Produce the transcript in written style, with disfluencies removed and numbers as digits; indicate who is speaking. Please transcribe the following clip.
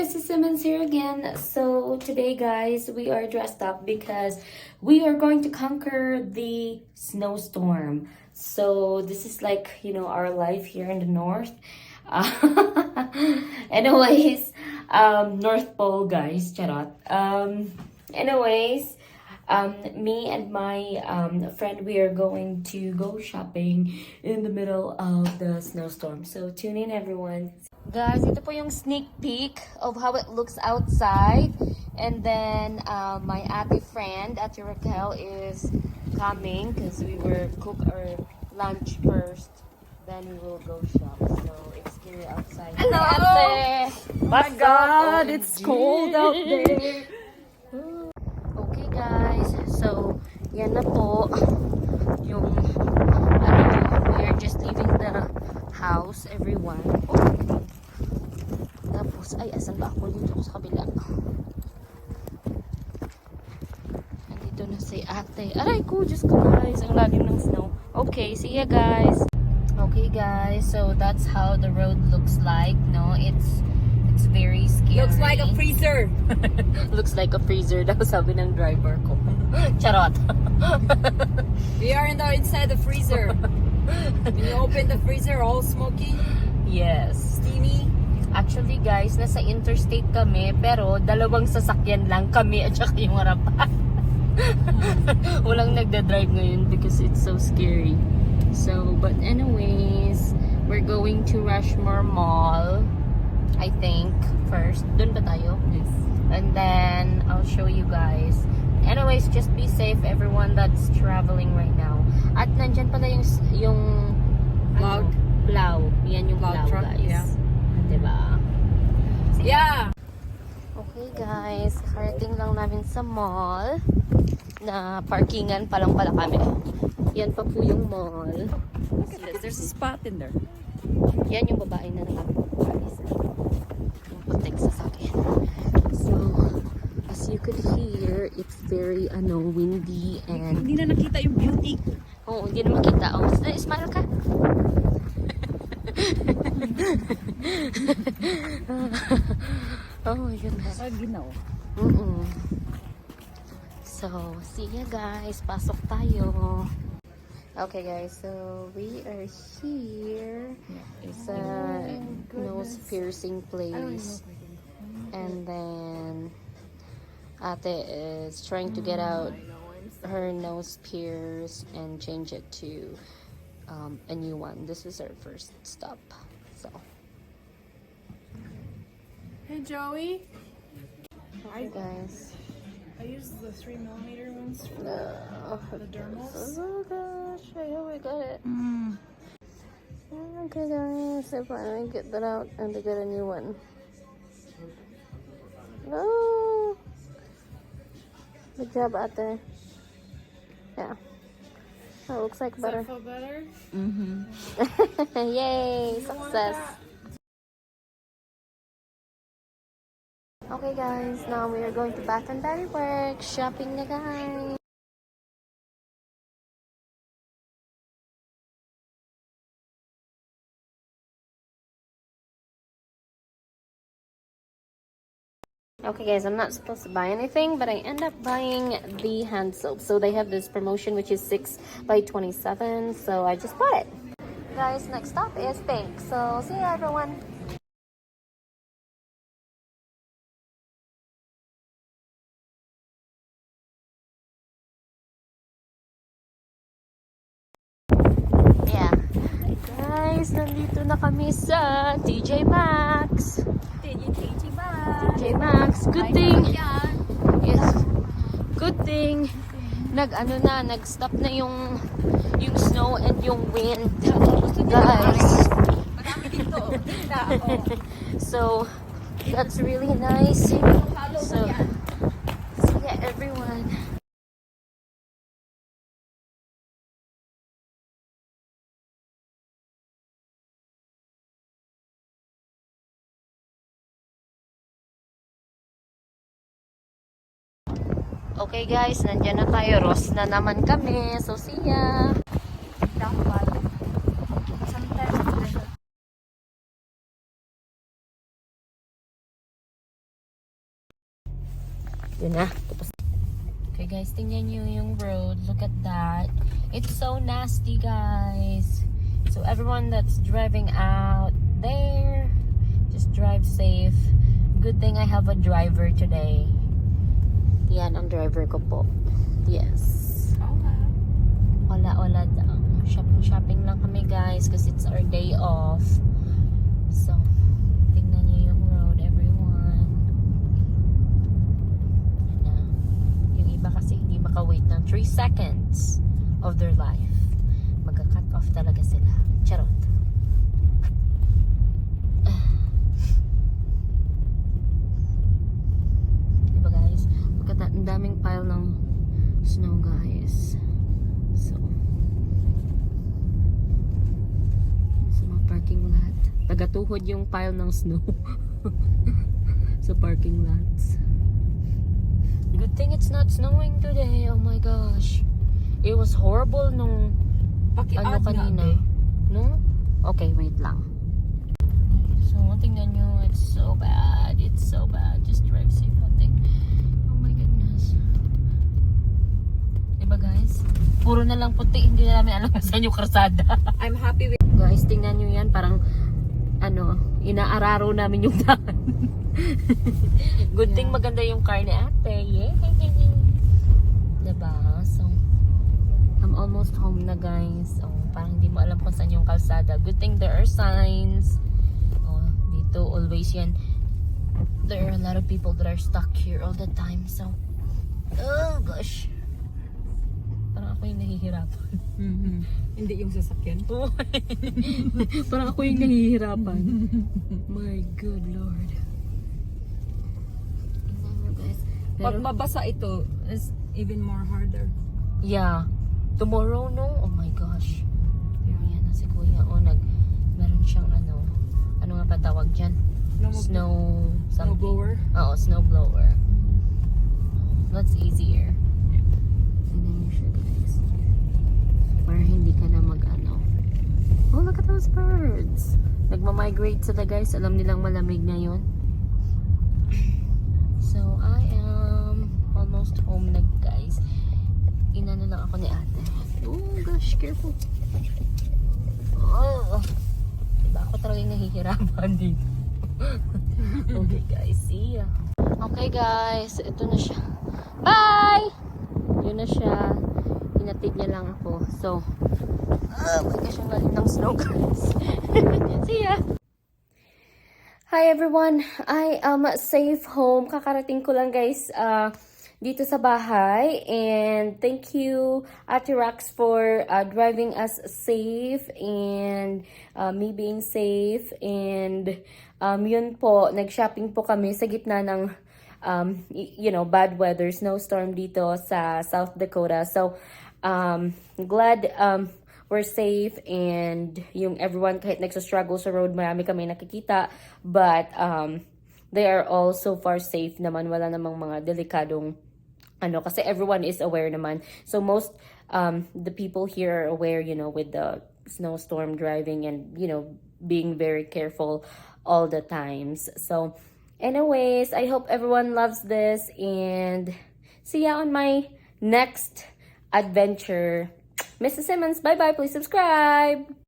Speaker 1: Misis Simmons here again. So today guys, we are dressed up because we are going to conquer the snowstorm. So this is like, you know, our life here in the north. Anyways, North Pole guys, charot. Anyways, me and my friend, we are going to go shopping in the middle of the snowstorm. So tune in everyone. Guys, ito po yung sneak peek of how it looks outside. And then my ate friend, Ate Raquel, is coming because we will cook our lunch first. Then we will go shop. So it's scary outside.
Speaker 2: Hello!
Speaker 1: Ate!
Speaker 2: Oh my God, it's cold out there.
Speaker 1: Okay guys, so yan na po yung we are just leaving the house, everyone. Oh. Tapos, ay, asan ba ako? Dito sa kabila. Nandito na si ate. Aray ko, Diyos ko guys, ang lalim ng snow. Okay, see ya guys. Okay guys, so that's how the road looks like. No, it's very scary.
Speaker 2: Looks like a freezer.
Speaker 1: Looks like a freezer daw, sabi ng driver ko. Charot.
Speaker 2: We are inside the freezer. When you open the freezer, all smoky.
Speaker 1: Yes.
Speaker 2: Steamy.
Speaker 1: Actually guys, nasa interstate kami, pero dalawang sasakyan lang kami at saka yung harapan. Walang nagda-drive ngayon because it's so scary. So, but anyways, we're going to Rushmore Mall, I think, first. Doon ba tayo?
Speaker 2: Yes.
Speaker 1: And then, I'll show you guys. Anyways, just be safe everyone that's traveling right now. At nandyan pala yung
Speaker 2: Cloud.
Speaker 1: plow. Yan yung
Speaker 2: Cloud
Speaker 1: plow
Speaker 2: truck,
Speaker 1: guys.
Speaker 2: yeah.
Speaker 1: Diba?
Speaker 2: Yeah.
Speaker 1: Okay guys, karating lang namin sa mall. Na parkingan pa lang pala kami. Yan pa po yung mall.
Speaker 2: Look at this. There's a spot in there.
Speaker 1: Yan yung babae na nakapagpapalis. Yung patek sa sakin. So, as you could hear, it's very windy and...
Speaker 2: Hindi na nakita yung beauty.
Speaker 1: Oo, hindi na makita. Oh, smile ka. Oh my goodness.
Speaker 2: Ginaw.
Speaker 1: So, see ya guys. Pasok tayo. Okay guys, so we are here. It's a nose piercing place. And then Ate is trying to get out her nose pierce and change it to a new one. This is our first stop. So
Speaker 3: Hey Joey,
Speaker 1: hi guys.
Speaker 3: I used the 3mm ones for the dermals.
Speaker 1: Oh gosh, I hope I got it. Okay guys, I finally get that out and to get a new one. Oh, good job out there. Yeah, that looks like
Speaker 3: Does
Speaker 1: better.
Speaker 3: that feel better?
Speaker 1: Yay,
Speaker 3: You want
Speaker 1: success.
Speaker 3: that?
Speaker 1: Okay guys, now we are going to Bath and Bodyworks. Shopping na guys. Okay guys, I'm not supposed to buy anything, but I end up buying the hand soap. So they have this promotion which is 6 by 27, so I just bought it. Guys, next stop is pink. So see ya everyone. Yeah. Guys, nandito na kami sa TJ Maxx. TJ Maxx. Good thing. Yes. Good thing. Nag-stop na yung snow and yung wind. Guys. So, that's really nice. So, see ya everyone. Okay guys, nandiyan na tayo. Ross na naman kami. So, see ya! Yun na. Tapos. Okay guys, tingnan nyo yung road. Look at that. It's so nasty, guys. So everyone that's driving out there, just drive safe. Good thing I have a driver today. Yan ang driver ko po. Yes. Wala lang. Shopping lang kami, guys, because it's our day off. So, tingnan niyo yung road, everyone. Yung iba kasi hindi makawait ng 3 seconds of their life. Magka-cut off talaga sila. Charot. Diba, guys? Ang daming pile ng snow, guys. So, sa mga parking lot. Tagatuhod yung pile ng snow. Sa parking lots. Good thing it's not snowing today. Oh my gosh. It was horrible nung ano kanina. No? Okay, wait lang. So, tingnan nyo. It's so bad. It's so bad. Just drive safe, nothing. Oh my goodness. Diba, guys? Puro na lang puti. Hindi na namin alam saan yung karsada.
Speaker 2: I'm happy with...
Speaker 1: Guys, tingnan nyo yan. Parang, inaararo namin yung daan. Good thing maganda yung car ni ate. Yay! Diba? So, I'm almost home na, guys. So, parang hindi mo alam kung saan yung kalsada. Good thing there are signs. Oh, dito, always yan. There are a lot of people that are stuck here all the time. So, oh gosh. Parang ako yung nahihirapan.
Speaker 2: Hindi yung sasakyan.
Speaker 1: Parang ako yung nahihirapan. My good Lord. Guys.
Speaker 2: Pag mabasa ito, is even more harder.
Speaker 1: Yeah. Tomorrow, no? Oh my gosh. Pero yan na si Kuya. O, meron siyang ano nga pa tawag dyan? Snow
Speaker 2: blower?
Speaker 1: Oo, snow blower. That's easier. Tingnan niyo siya, guys. Para hindi ka na oh, look at those birds. Nagmamigrate sila, guys. Alam nilang malamig ngayon. So, I am almost home na, guys. Inano lang ako ni ate. Oh gosh, careful. Oh. Diba ako talaga yung nahihirapan dito. Okay, guys. See ya. Okay, guys. Ito na siya. Bye! Yun na siya. Hinatid niya lang ako. So, oh my gosh, ang galing ng snow, guys. See ya! Hi everyone! I am safe home. Kakarating ko lang, guys, dito sa bahay. And thank you, Ate Rax, for driving us safe and me being safe. And yun po, nag-shopping po kami sa gitna ng bad weather, snowstorm dito sa South Dakota. So, glad we're safe, and yung everyone kahit nagsa-struggle sa road, marami kami nakikita, but they are all so far safe naman. Wala namang mga delikadong kasi everyone is aware naman. So most the people here are aware, with the snowstorm driving and being very careful all the times. So anyways, I hope everyone loves this, and see ya on my next adventure. Misis Simmons, bye-bye. Please subscribe.